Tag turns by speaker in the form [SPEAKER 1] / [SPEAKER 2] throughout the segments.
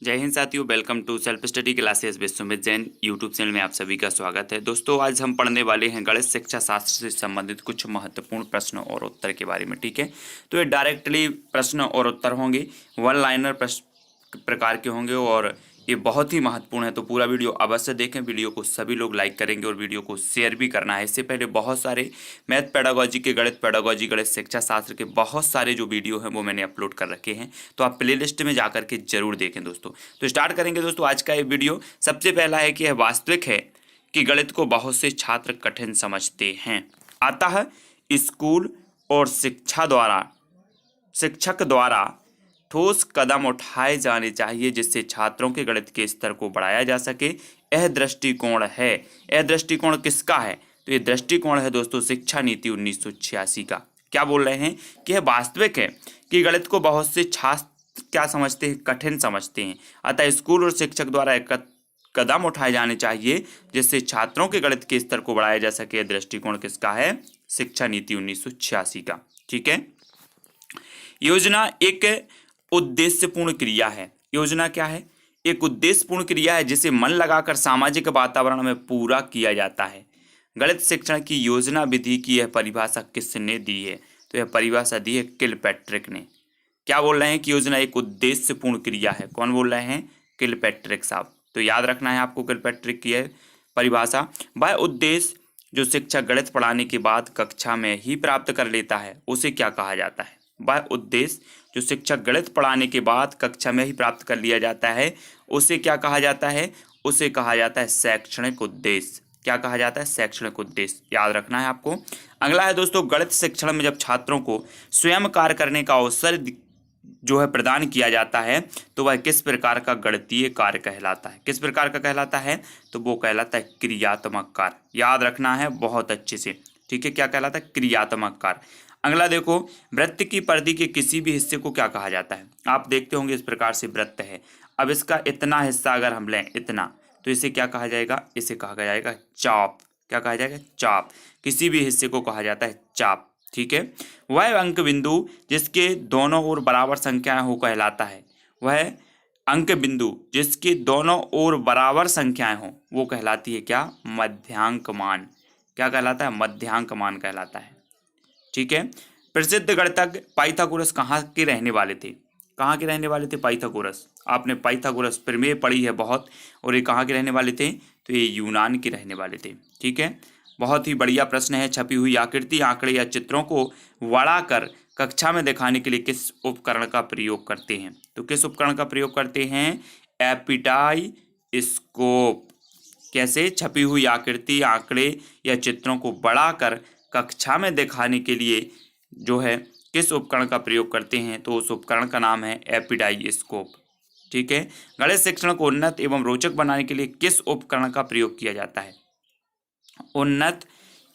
[SPEAKER 1] जय हिंद साथियों, welcome to self study classes with Sumit Jain YouTube channel में आप सभी का स्वागत है। दोस्तों, आज हम पढ़ने वाले हैं गणित शिक्षा शास्त्र से संबंधित कुछ महत्वपूर्ण प्रश्न और उत्तर के बारे में। ठीक है, तो ये डायरेक्टली प्रश्न और उत्तर होंगे, वन लाइनर प्रकार के होंगे और ये बहुत ही महत्वपूर्ण है। तो पूरा वीडियो अवश्य देखें। वीडियो को सभी लोग लाइक करेंगे और वीडियो को शेयर भी करना है। इससे पहले बहुत सारे मैथ पेडागोजी के, गणित पेडागोजी, गणित शिक्षा शास्त्र के बहुत सारे जो वीडियो हैं वो मैंने अपलोड कर रखे हैं, तो आप प्लेलिस्ट में जाकर के जरूर देखें दोस्तों। तो स्टार्ट करेंगे दोस्तों आज का ये वीडियो। सबसे पहला है कि यह वास्तविक है कि गणित को बहुत से छात्र कठिन समझते हैं, अतः स्कूल और शिक्षक द्वारा ठोस कदम उठाए जाने चाहिए जिससे छात्रों के गणित के स्तर को बढ़ाया जा सके। यह दृष्टिकोण है। यह दृष्टिकोण किसका है? तो ये दृष्टिकोण है दोस्तों शिक्षा नीति 1986 का। क्या बोल रहे हैं कि यह वास्तविक है कि गणित को बहुत से छात्र क्या समझते हैं? कठिन समझते हैं, अतः स्कूल और शिक्षक द्वारा एक कदम उठाए जाने चाहिए जिससे छात्रों के गणित के स्तर को बढ़ाया जा सके। दृष्टिकोण किसका है? शिक्षा नीति 1986 का। ठीक है, योजना एक उद्देश्यपूर्ण क्रिया है। योजना क्या है? एक उद्देश्यपूर्ण क्रिया है जिसे मन लगाकर सामाजिक वातावरण में पूरा किया जाता है। गणित शिक्षण की योजना विधि की यह परिभाषा किसने दी है? तो यह परिभाषा दी है किलपैट्रिक ने। क्या बोल रहे हैं कि योजना एक उद्देश्यपूर्ण क्रिया है? कौन बोल रहे हैं? किलपैट्रिक साहब। तो याद रखना है आपको किलपैट्रिक की है परिभाषा। वह उद्देश्य जो शिक्षक गणित पढ़ाने के बाद कक्षा में ही प्राप्त कर लेता है उसे क्या कहा जाता है? वह उद्देश्य जो शिक्षक गणित पढ़ाने के बाद कक्षा में ही प्राप्त कर लिया जाता है उसे क्या कहा जाता है? उसे कहा जाता है शैक्षणिक उद्देश्य। क्या कहा जाता है? शैक्षणिक उद्देश्य। याद रखना है आपको। अगला है दोस्तों, गणित शिक्षण में जब छात्रों को स्वयं कार्य करने का अवसर जो है प्रदान किया जाता है तो वह किस प्रकार का गणितीय कार्य कहलाता है? किस प्रकार का कहलाता है? तो वो कहलाता है क्रियात्मक कार्य। याद रखना है बहुत अच्छे से। ठीक है, क्या कहलाता है? क्रियात्मक कार्य। अगला देखो, वृत्त की परिधि के किसी भी हिस्से को क्या कहा जाता है? आप देखते होंगे इस प्रकार से वृत्त है। अब इसका इतना हिस्सा अगर हम लें, इतना, तो इसे क्या कहा जाएगा? इसे कहा जाएगा चाप। क्या कहा जाएगा? चाप। किसी भी हिस्से को कहा जाता है चाप। ठीक है, वह अंक बिंदु जिसके दोनों ओर बराबर संख्याएं हो कहलाता है। वह अंक बिंदु जिसके दोनों ओर बराबर संख्याएं हो वो कहलाती है क्या? मध्यांक मान। क्या कहलाता है? मध्यांक मान कहलाता है। ठीक है, प्रसिद्ध गणितज्ञ पाइथागोरस कहाँ के रहने वाले थे? कहाँ के रहने वाले थे पाइथागोरस? आपने पाइथागोरस प्रमेय पढ़ी है बहुत, और ये कहाँ के रहने वाले थे? तो ये यूनान के रहने वाले थे। ठीक है, बहुत ही बढ़िया प्रश्न है। छपी हुई आकृति, आंकड़े या चित्रों को बड़ा कर कक्षा में दिखाने के लिए किस उपकरण का प्रयोग करते हैं? तो किस उपकरण का प्रयोग करते हैं? एपिटाइस्कोप। कैसे? छपी हुई आकृति, आंकड़े या चित्रों को बड़ा कर कक्षा में दिखाने के लिए जो है किस उपकरण का प्रयोग करते हैं? तो उस उपकरण का नाम है एपिडाइस्कोप। ठीक है, गणित शिक्षण को उन्नत एवं रोचक बनाने के लिए किस उपकरण का प्रयोग किया जाता है? उन्नत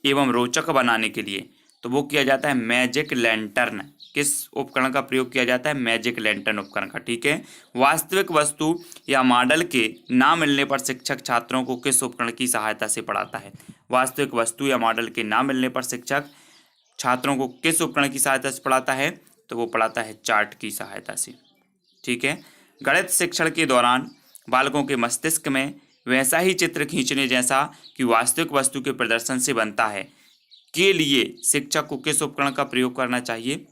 [SPEAKER 1] एवं रोचक बनाने के लिए तो वो किया जाता है मैजिक लैंटर्न। किस उपकरण का प्रयोग किया जाता है? मैजिक लैंटर्न उपकरण का। ठीक है, वास्तविक वस्तु या मॉडल के ना मिलने पर शिक्षक छात्रों को किस उपकरण की सहायता से पढ़ाता है? वास्तविक वस्तु या मॉडल के ना मिलने पर शिक्षक छात्रों को किस उपकरण की सहायता से पढ़ाता है? तो वो पढ़ाता है चार्ट की सहायता से। ठीक है, गणित शिक्षण के दौरान बालकों के मस्तिष्क में वैसा ही चित्र खींचने जैसा कि वास्तविक वस्तु के प्रदर्शन से बनता है के लिए शिक्षक को किस उपकरण का प्रयोग करना चाहिए?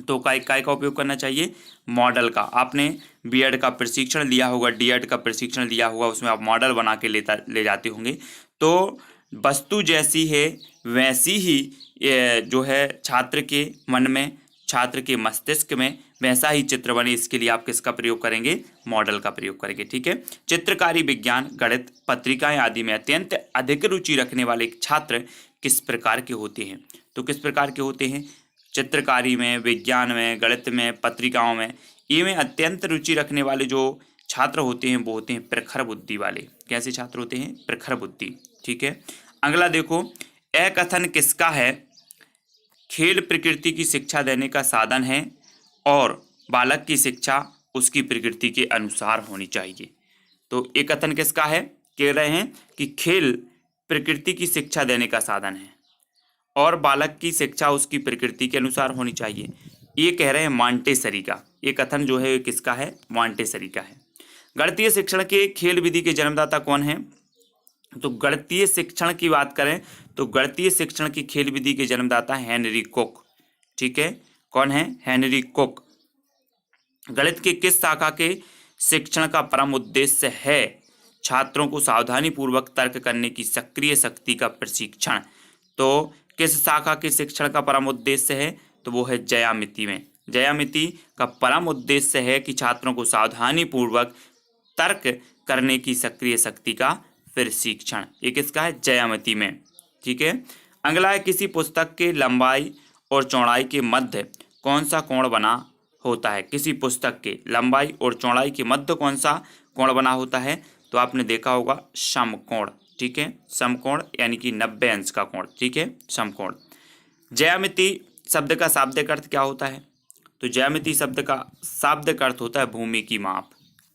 [SPEAKER 1] तो काय का उपयोग करना चाहिए? मॉडल का। आपने बीएड का प्रशिक्षण लिया होगा, डीएड का प्रशिक्षण लिया होगा, उसमें आप मॉडल बना के ले जाते होंगे। तो वस्तु जैसी है वैसी ही जो है छात्र के मन में, छात्र के मस्तिष्क में वैसा ही चित्र बने, इसके लिए आप किसका प्रयोग करेंगे? मॉडल का प्रयोग करेंगे। ठीक है, चित्रकारी, विज्ञान, गणित, पत्रिकाएं आदि में अत्यंत अधिक रुचि रखने वाले छात्र किस प्रकार के होते हैं? तो किस प्रकार के होते हैं? चित्रकारी में, विज्ञान में, गणित में, पत्रिकाओं में, ये में अत्यंत रुचि रखने वाले जो छात्र होते हैं वो होते हैं प्रखर बुद्धि वाले। कैसे छात्र होते हैं? प्रखर बुद्धि। ठीक है, अगला देखो, यह कथन किसका है? खेल प्रकृति की शिक्षा देने का साधन है और बालक की शिक्षा उसकी प्रकृति के अनुसार होनी चाहिए। तो ये कथन किसका है? कह रहे हैं कि खेल प्रकृति की शिक्षा देने का साधन है और बालक की शिक्षा उसकी प्रकृति के अनुसार होनी चाहिए। ये कह रहे हैं मॉन्टेसरी का। ये कथन जो है किसका है? मॉन्टेसरी का है। गणितीय शिक्षण के खेल विधि के जन्मदाता कौन है? तो गणितीय शिक्षण की बात करें तो गणितीय शिक्षण की खेल विधि के जन्मदाता हेनरी कोक। ठीक है, कौन है? Henry Coke. गणित के किस शाखा के शिक्षण का परम उद्देश्य है? छात्रों को सावधानी पूर्वक तर्क करने की सक्रिय शक्ति का प्रशिक्षण। तो किस शाखा के शिक्षण का परम उद्देश्य है? तो वो है ज्यामिति में। ज्यामिति का परम उद्देश्य है कि छात्रों को सावधानी पूर्वक तर्क करने की सक्रिय शक्ति का प्रशिक्षण। ये किसका है? ज्यामिति में। ठीक है, अगला है किसी पुस्तक के लंबाई और चौड़ाई के मध्य कौन सा कोण बना होता है? किसी पुस्तक के लंबाई और चौड़ाई के मध्य कौन सा कोण बना होता है? तो आपने देखा होगा समकोण। ठीक है, समकोण यानी कि 90 अंश का कोण। ठीक है, समकोण। ज्यामिति शब्द का शाब्दिक अर्थ क्या होता है? तो ज्यामिति शब्द का शाब्दिक अर्थ होता है भूमि की माप।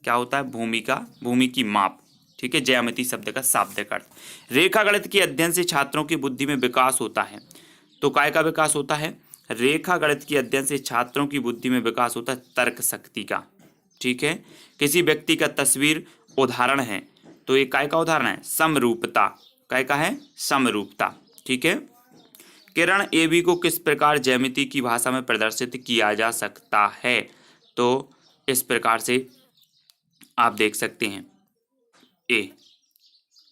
[SPEAKER 1] क्या होता है? भूमि की माप। ठीक है, ज्यामिति शब्द का शाब्दिक अर्थ। रेखा गणित के अध्ययन से छात्रों की बुद्धि में विकास होता है। तो काय का विकास होता है? रेखा गणित के अध्ययन से छात्रों की बुद्धि में विकास होता है तर्क शक्ति का। ठीक है, किसी व्यक्ति का तस्वीर उदाहरण है, तो ये काय का उदाहरण है? समरूपता। काय का है? समरूपता। ठीक है, किरण ए बी को किस प्रकार ज्यामिति की भाषा में प्रदर्शित किया जा सकता है? तो इस प्रकार से आप देख सकते हैं ए।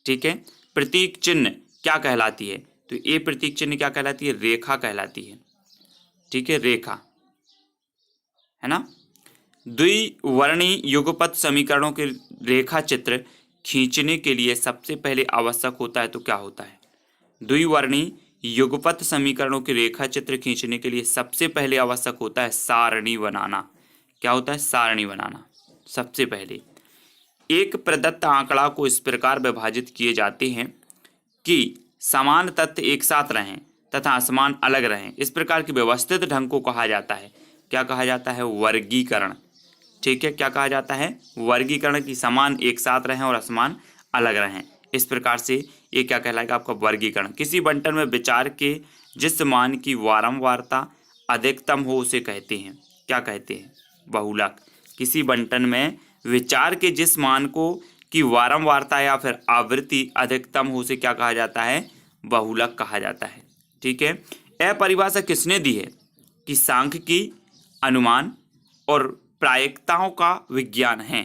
[SPEAKER 1] ठीक है, प्रतीक चिन्ह क्या कहलाती है? तो ए प्रतीक चिन्ह क्या कहलाती है? रेखा कहलाती है। ठीक है, रेखा है ना। द्विवर्णी युगपत समीकरणों के रेखा चित्र खींचने के लिए सबसे पहले आवश्यक होता है, तो क्या होता है? द्विवर्णी युगपत समीकरणों के रेखा चित्र खींचने के लिए सबसे पहले आवश्यक होता है सारणी बनाना। क्या होता है? सारणी बनाना सबसे पहले। एक प्रदत्त आंकड़ा को इस प्रकार विभाजित किए जाते हैं कि समान तथ्य एक साथ रहें तथा असमान अलग रहें। इस प्रकार की व्यवस्थित ढंग को कहा जाता है, क्या कहा जाता है? वर्गीकरण। ठीक है, क्या कहा जाता है? वर्गीकरण। की समान एक साथ रहें और असमान अलग रहें। इस प्रकार से ये क्या कहलाएगा? आपका वर्गीकरण। किसी बंटन में विचार के जिस मान की वारंवारता अधिकतम हो उसे कहते हैं, क्या कहते हैं? बहुलक। किसी बंटन में विचार के जिस मान को की वारंवारता या फिर आवृत्ति अधिकतम हो उसे क्या कहा जाता है? बहुलक कहा जाता है। ठीक है, यह परिभाषा किसने दी है? कि सांख्यिकी, अनुमान और प्रायिकताओं का विज्ञान है।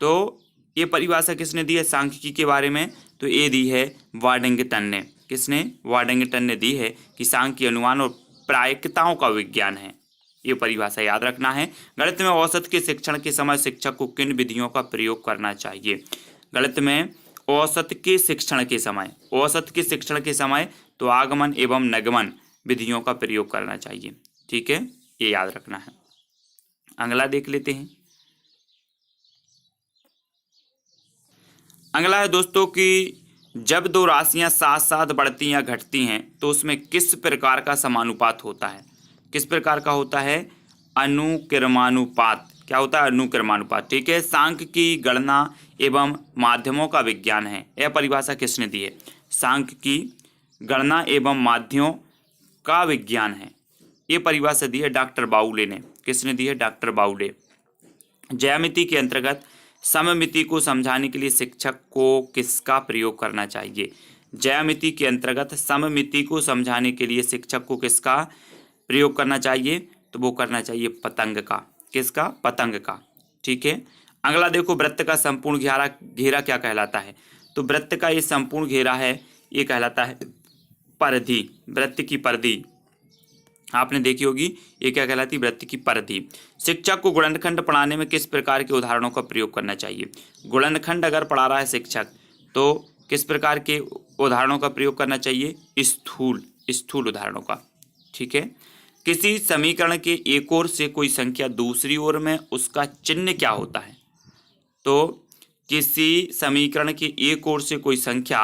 [SPEAKER 1] तो ये परिभाषा किसने दी है सांख्यिकी के बारे में? तो ये दी है वाडिंगटन ने। किसने? वाडिंगटन ने दी है कि सांख्यिकी, अनुमान और प्रायिकताओं का विज्ञान है। ये परिभाषा याद रखना है। गणित में औसत के शिक्षण के समय शिक्षक को किन विधियों का प्रयोग करना चाहिए? गणित में औसत के शिक्षण के समय तो आगमन एवं निगमन विधियों का प्रयोग करना चाहिए। ठीक है, ये याद रखना है। अगला देख लेते हैं। अगला है दोस्तों कि जब दो राशियां साथ साथ बढ़ती या घटती हैं तो उसमें किस प्रकार का समानुपात होता है? किस प्रकार का होता है? अनुक्रमानुपात। क्या होता है? अनुक्रमानुपात। ठीक है, सांख्य की गणना एवं माध्यमों का विज्ञान है। यह परिभाषा किसने दी है? सांख्य की गणना एवं माध्यमों का विज्ञान है। ये परिभाषा दी है डॉक्टर बाउले ने। किसने दी है? डॉक्टर बाउले। ज्यामिति के अंतर्गत सममिति को समझाने के लिए शिक्षक को किसका प्रयोग करना चाहिए? ज्यामिति के अंतर्गत सममिति को समझाने के लिए शिक्षक को किसका प्रयोग करना चाहिए? तो वो करना चाहिए पतंग का। किसका? पतंग का। ठीक है, अगला देखो, वृत्त का संपूर्ण घेरा क्या कहलाता है? तो वृत्त का ये संपूर्ण घेरा है, ये कहलाता है परिधि। वृत्त की परिधि आपने देखी होगी, ये क्या कहलाती है? वृत्त की परिधि। शिक्षक को गुणनखंड पढ़ाने में किस प्रकार के उदाहरणों का प्रयोग करना चाहिए? गुणनखंड अगर पढ़ा रहा है शिक्षक तो किस प्रकार के उदाहरणों का प्रयोग करना चाहिए? स्थूल उदाहरणों का। ठीक है, किसी समीकरण के एक ओर से कोई संख्या दूसरी ओर में उसका चिन्ह क्या होता है? तो किसी समीकरण के एक ओर से कोई संख्या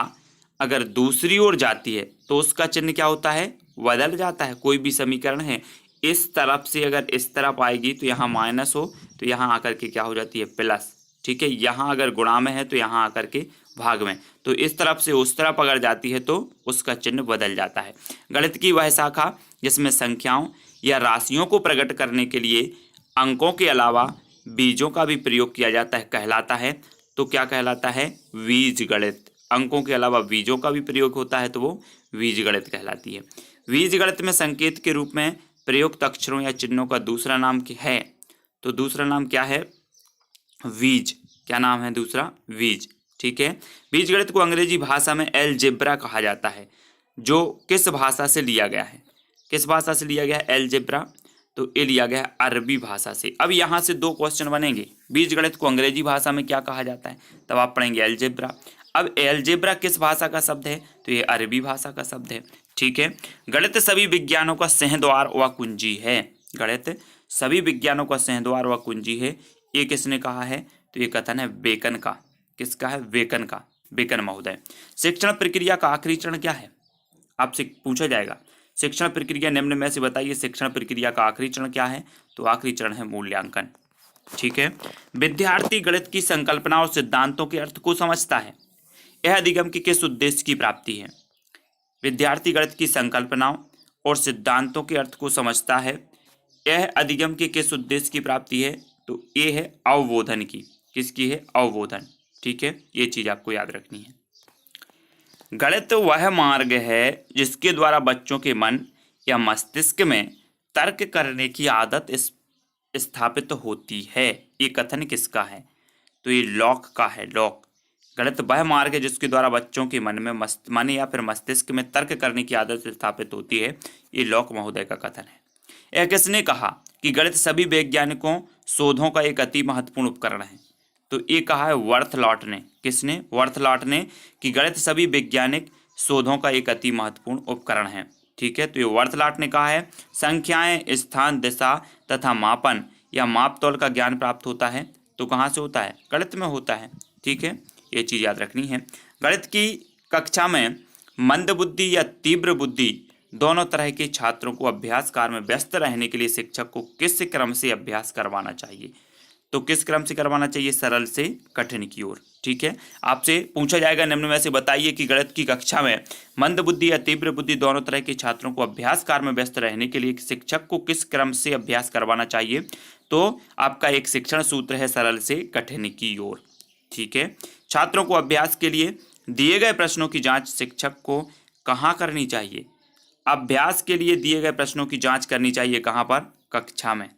[SPEAKER 1] अगर दूसरी ओर जाती है तो उसका चिन्ह क्या होता है? बदल जाता है। कोई भी समीकरण है, इस तरफ से अगर इस तरफ आएगी तो यहाँ माइनस हो तो यहाँ आकर के क्या हो जाती है? प्लस। ठीक है, यहाँ अगर गुणा में है तो यहाँ आकर के भाग में, तो इस तरफ से उस तरफ अगर जाती है तो उसका चिन्ह बदल जाता है। गणित की वह शाखा जिसमें संख्याओं या राशियों को प्रकट करने के लिए अंकों के अलावा बीजों का भी प्रयोग किया जाता है कहलाता है तो क्या कहलाता है? बीजगणित। अंकों के अलावा बीजों का भी प्रयोग होता है तो वो बीजगणित कहलाती है। बीजगणित में संकेत के रूप में प्रयुक्त अक्षरों या चिन्हों का दूसरा नाम क्या है? तो दूसरा नाम क्या है? बीज। क्या नाम है दूसरा? बीज। ठीक है। बीजगणित को अंग्रेजी भाषा में एलजेब्रा कहा जाता है, जो किस भाषा से लिया गया है? किस भाषा से लिया गया है एलजेब्रा? तो ये लिया गया है अरबी भाषा से। अब यहाँ से दो क्वेश्चन बनेंगे, बीजगणित को अंग्रेजी भाषा में क्या कहा जाता है? तब आप पढ़ेंगे एलजेब्रा। अब एलजेब्रा किस भाषा का शब्द है? तो ये अरबी भाषा का शब्द है। ठीक है। गणित सभी विज्ञानों का सिंहद्वार व कुंजी है। गणित सभी विज्ञानों का सिंहद्वार व कुंजी है, ये किसने कहा है? तो ये कथन है बेकन का। किसका है? बेकन का, बेकन महोदय। शिक्षण प्रक्रिया का आखिरी चरण क्या है? आपसे पूछा जाएगा शिक्षण प्रक्रिया निम्न में से बताइए शिक्षण प्रक्रिया का आखिरी चरण क्या है? तो आखिरी चरण है मूल्यांकन। ठीक है। विद्यार्थी गणित की संकल्पना और सिद्धांतों के अर्थ को समझता है, यह अधिगम के किस उद्देश्य की प्राप्ति है? विद्यार्थी गणित की संकल्पनाओं और सिद्धांतों के अर्थ को समझता है, यह अधिगम के किस उद्देश्य की प्राप्ति है? तो ये है अवबोधन की। किसकी है? अवबोधन। ठीक है, ये चीज आपको याद रखनी है। गणित वह मार्ग है जिसके द्वारा बच्चों के मन या मस्तिष्क में तर्क करने की आदत स्थापित होती है। ये कथन किसका है? तो ये लॉक का है, लॉक। गणित वह मार्ग है जिसके द्वारा बच्चों के मन में मन या फिर मस्तिष्क में तर्क करने की आदत स्थापित होती है, ये लॉक महोदय का कथन है। यह किसने कहा कि गणित सभी वैज्ञानिकों शोधों का एक अति महत्वपूर्ण उपकरण है? तो ये कहा है वर्थलॉट ने। किसने? वर्थलॉट ने, कि गणित सभी वैज्ञानिक शोधों का एक अति महत्वपूर्ण उपकरण है। ठीक है, तो ये वर्थलॉट ने कहा है। संख्याएं, स्थान, दिशा तथा मापन या मापतौल का ज्ञान प्राप्त होता है, तो कहाँ से होता है? गणित में होता है। ठीक है, ये चीज़ याद रखनी है। गणित की कक्षा में मंद बुद्धि या तीव्र बुद्धि दोनों तरह के छात्रों को अभ्यास कार्य में व्यस्त रहने के लिए शिक्षक को किस क्रम से अभ्यास करवाना चाहिए? तो किस क्रम से करवाना चाहिए? सरल से कठिन की ओर। ठीक है, आपसे पूछा जाएगा निम्न में से बताइए कि गणित की कक्षा में मंद बुद्धि या तीव्र बुद्धि दोनों तरह के छात्रों को अभ्यास कार्य में व्यस्त रहने के लिए शिक्षक को किस क्रम से अभ्यास करवाना चाहिए? तो आपका एक शिक्षण सूत्र है सरल से कठिन की ओर। ठीक है, छात्रों को अभ्यास के लिए दिए गए प्रश्नों की जांच शिक्षक को कहाँ करनी चाहिए? अभ्यास के लिए दिए गए प्रश्नों की जांच करनी चाहिए कहाँ पर? कक्षा में।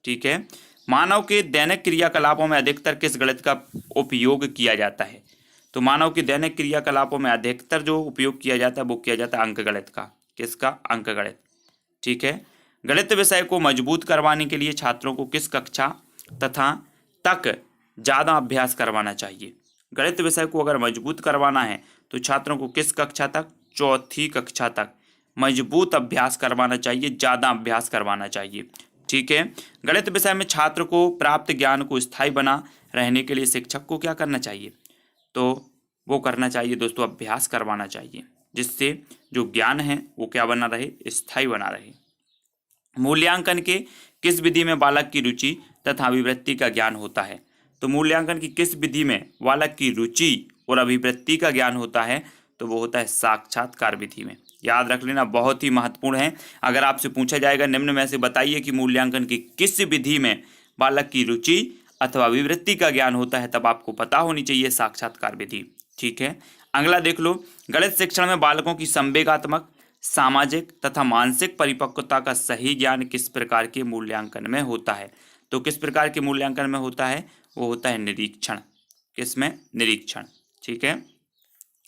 [SPEAKER 1] ठीक है। मानव के दैनिक क्रियाकलापों में अधिकतर किस गणित का उपयोग किया जाता है? तो मानव के दैनिक क्रियाकलापों में अधिकतर जो उपयोग किया जाता है वो किया जाता है अंकगणित का। किसका? अंकगणित। ठीक है। गणित विषय को मजबूत करवाने के लिए छात्रों को किस कक्षा तथा तक ज़्यादा अभ्यास करवाना चाहिए? गणित विषय को अगर मजबूत करवाना है तो छात्रों को किस कक्षा तक? चौथी कक्षा तक मजबूत अभ्यास करवाना चाहिए, ज़्यादा अभ्यास करवाना चाहिए। ठीक है। गणित विषय में छात्र को प्राप्त ज्ञान को स्थायी बना रहने के लिए शिक्षक को क्या करना चाहिए? तो वो करना चाहिए दोस्तों, अभ्यास करवाना चाहिए, जिससे जो ज्ञान है वो क्या बना रहे? स्थायी बना रहे। मूल्यांकन के किस विधि में बालक की रुचि तथा अभिवृत्ति का ज्ञान होता है? तो मूल्यांकन की किस विधि में बालक की रुचि और अभिवृत्ति का ज्ञान होता है? तो वो होता है साक्षात्कार विधि में। याद रख लेना, बहुत ही महत्वपूर्ण है। अगर आपसे पूछा जाएगा निम्न में से बताइए कि मूल्यांकन की किस विधि में बालक की रुचि अथवा अभिवृत्ति का ज्ञान होता है, तब आपको पता होनी चाहिए साक्षात्कार विधि। ठीक है। अगला देख लो, गणित शिक्षण में बालकों की संवेगात्मक, सामाजिक तथा मानसिक परिपक्वता का सही ज्ञान किस प्रकार के मूल्यांकन में होता है? तो किस प्रकार के मूल्यांकन में होता है? वो होता है निरीक्षण। किसमें? निरीक्षण। ठीक है।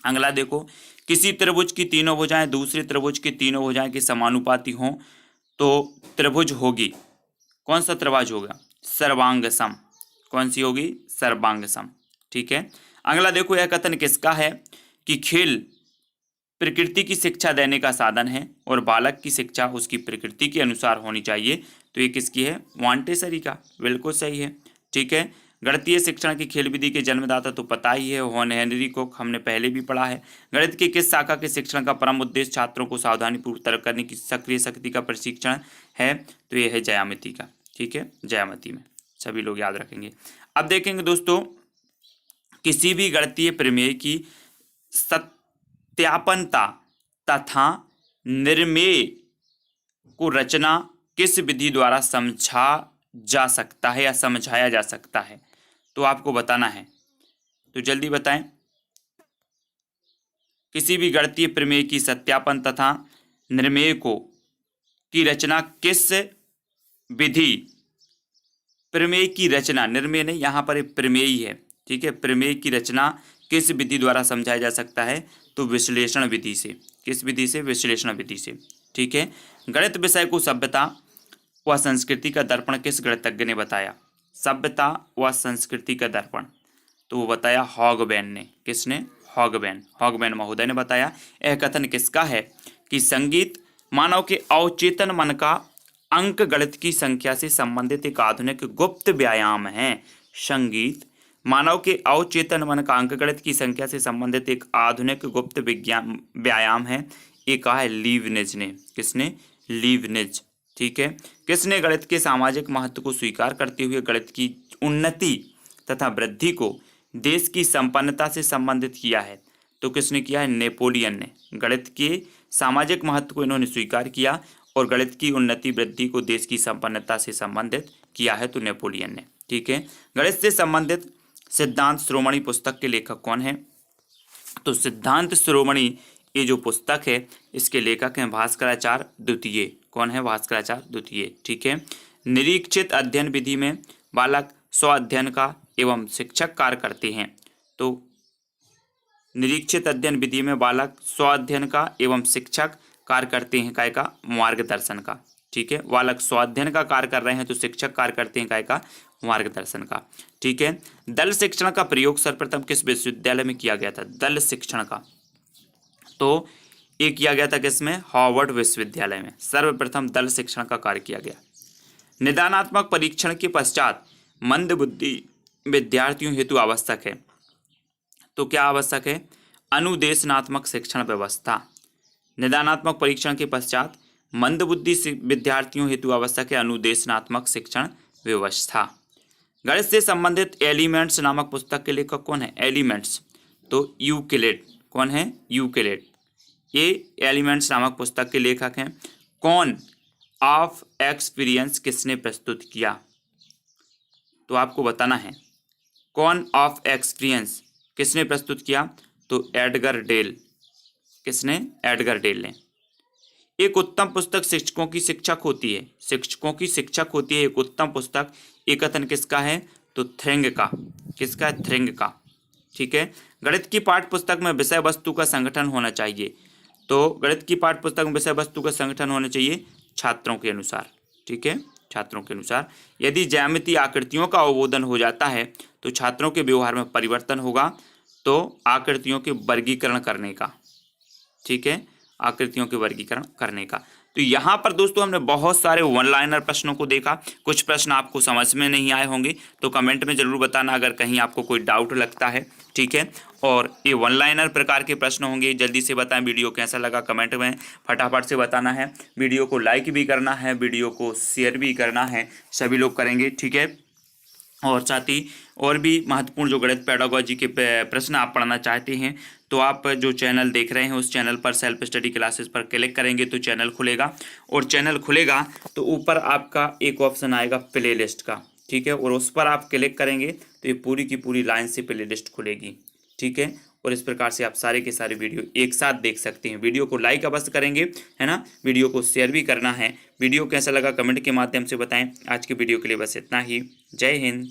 [SPEAKER 1] अगला देखो, किसी त्रिभुज की तीनों भुजाएं दूसरे त्रिभुज की तीनों भुजाएं के समानुपाती हों तो त्रिभुज होगी, कौन सा त्रिभुज होगा? सर्वांग सम। कौन सी होगी? सर्वांग सम। ठीक है। अगला देखो, यह कथन किसका है कि खेल प्रकृति की शिक्षा देने का साधन है और बालक की शिक्षा उसकी प्रकृति के अनुसार होनी चाहिए? तो ये किसकी है? मॉन्टेसरी का। बिल्कुल सही है। ठीक है। गणितीय शिक्षण की खेल विधि के जन्मदाता तो पता ही है, हॉर्न हेनरी कोक, हमने पहले भी पढ़ा है। गणित की किस शाखा के शिक्षण का परम उद्देश्य छात्रों को सावधानीपूर्वक तर्क करने की सक्रिय शक्ति का प्रशिक्षण है? तो ये है ज्यामिति का। ठीक है, ज्यामिति में सभी लोग याद रखेंगे। अब देखेंगे दोस्तों, किसी भी गणितीय प्रमेय की सत्यापनता तथा निर्मेय को रचना किस विधि द्वारा समझा जा सकता है या समझाया जा सकता है? तो आपको बताना है, तो जल्दी बताएं। किसी भी गणितीय प्रमेय की सत्यापन तथा निर्मेय को की रचना किस विधि, प्रमेय की रचना, निर्मेय नहीं, यहाँ पर एक प्रमेय ही है, ठीक है। प्रमेय की रचना किस विधि द्वारा समझाया जा सकता है? तो विश्लेषण विधि से। किस विधि से? विश्लेषण विधि से, ठीक है। गणित विषय को सभ्यता व संस्कृति का दर्पण किस गणितज्ञ ने बताया? सभ्यता व संस्कृति का दर्पण, तो वो बताया हॉगबेन ने। किसने? हॉगबेन महोदय ने बताया। यह कथन किसका है कि संगीत मानव के अवचेतन मन का अंक गणित की संख्या से संबंधित एक आधुनिक गुप्त व्यायाम है। संगीत मानव के अवचेतन मन का अंक गणित की संख्या से संबंधित एक आधुनिक गुप्त विज्ञान व्यायाम है। ये कहा है लीबनिज ने। किसने? लीबनिज, ठीक है। किसने गणित के सामाजिक महत्व को स्वीकार करते हुए गणित की उन्नति तथा वृद्धि को देश की संपन्नता से संबंधित किया है? तो किसने किया है? नेपोलियन ने। गणित के सामाजिक महत्व को इन्होंने स्वीकार किया और गणित की उन्नति वृद्धि को देश की संपन्नता से संबंधित किया है, तो नेपोलियन ने, ठीक है। गणित से संबंधित सिद्धांत शिरोमणि पुस्तक के लेखक कौन है? तो सिद्धांत शिरोमणि ये जो पुस्तक है इसके लेखक हैं भास्कराचार्य द्वितीय। कौन है? भास्कराचार्य द्वितीय, ठीक है। निरीक्षित अध्ययन विधि में बालक स्व अध्ययन का एवं शिक्षक कार्य करते हैं। तो निरीक्षित अध्ययन विधि में बालक स्व अध्ययन का एवं शिक्षक कार्य करते हैं, काय का? मार्गदर्शन का, ठीक है। बालक स्व अध्ययन का कार्य कर रहे हैं तो शिक्षक कार्य करते हैं, काय का? मार्गदर्शन का, ठीक है। दल शिक्षण का प्रयोग सर्वप्रथम किस विश्वविद्यालय में किया गया था? दल शिक्षण का, तो ये किया गया था किसमें? हार्वर्ड विश्वविद्यालय में सर्वप्रथम दल शिक्षण का कार्य किया गया। निदानात्मक परीक्षण के पश्चात मंद बुद्धि विद्यार्थियों हेतु आवश्यक है, तो क्या आवश्यक है? अनुदेशनात्मक शिक्षण व्यवस्था। निदानात्मक परीक्षण के पश्चात मंदबुद्धि विद्यार्थियों हेतु आवश्यक है अनुदेशनात्मक शिक्षण व्यवस्था। गणित से संबंधित एलिमेंट्स नामक पुस्तक के लेखक कौन है? एलिमेंट्स, तो यूक्लिड। कौन है? यूक्लिड। ये एलिमेंट्स नामक पुस्तक के लेखक हैं। कौन ऑफ एक्सपीरियंस किसने प्रस्तुत किया? तो आपको बताना है कौन ऑफ एक्सपीरियंस किसने प्रस्तुत किया? तो एडगर डेल। किसने? एडगर डेल ने। एक उत्तम पुस्तक शिक्षकों की शिक्षक होती है। शिक्षकों की शिक्षक होती है एक उत्तम पुस्तक। एक कथन किसका है? तो थ्रेंग का। किसका? थ्रेंग का, ठीक है। गणित की पाठ्य पुस्तक में विषय वस्तु का संगठन होना चाहिए। तो गणित की पाठ्य पुस्तक में विषय वस्तु का संगठन होना चाहिए छात्रों के अनुसार, ठीक है, छात्रों के अनुसार। यदि ज्यामितीय आकृतियों का अवबोधन हो जाता है तो छात्रों के व्यवहार में परिवर्तन होगा। तो आकृतियों के वर्गीकरण करने का, ठीक है, आकृतियों के वर्गीकरण करने का। तो यहाँ पर दोस्तों हमने बहुत सारे वन लाइनर प्रश्नों को देखा। कुछ प्रश्न आपको समझ में नहीं आए होंगे तो कमेंट में जरूर बताना अगर कहीं आपको कोई डाउट लगता है, ठीक है। और ये वन लाइनर प्रकार के प्रश्न होंगे। जल्दी से बताएं वीडियो कैसा लगा, कमेंट में फटाफट से बताना है। वीडियो को लाइक भी करना है, वीडियो को शेयर भी करना है, सभी लोग करेंगे, ठीक है। और साथ ही और भी महत्वपूर्ण जो गणित पेडागोजी के प्रश्न आप पढ़ना चाहते हैं तो आप जो चैनल देख रहे हैं उस चैनल पर सेल्फ स्टडी क्लासेस पर क्लिक करेंगे तो चैनल खुलेगा। और चैनल खुलेगा तो ऊपर आपका एक ऑप्शन आएगा प्ले लिस्ट का, ठीक है, और उस पर आप क्लिक करेंगे तो ये पूरी की पूरी लाइन से प्ले लिस्ट खुलेगी, ठीक है। और इस प्रकार से आप सारे के सारे वीडियो एक साथ देख सकते हैं। वीडियो को लाइक अवश्य करेंगे, है ना, वीडियो को शेयर भी करना है। वीडियो कैसा लगा कमेंट के माध्यम से बताएं। आज के वीडियो के लिए बस इतना ही। जय हिंद।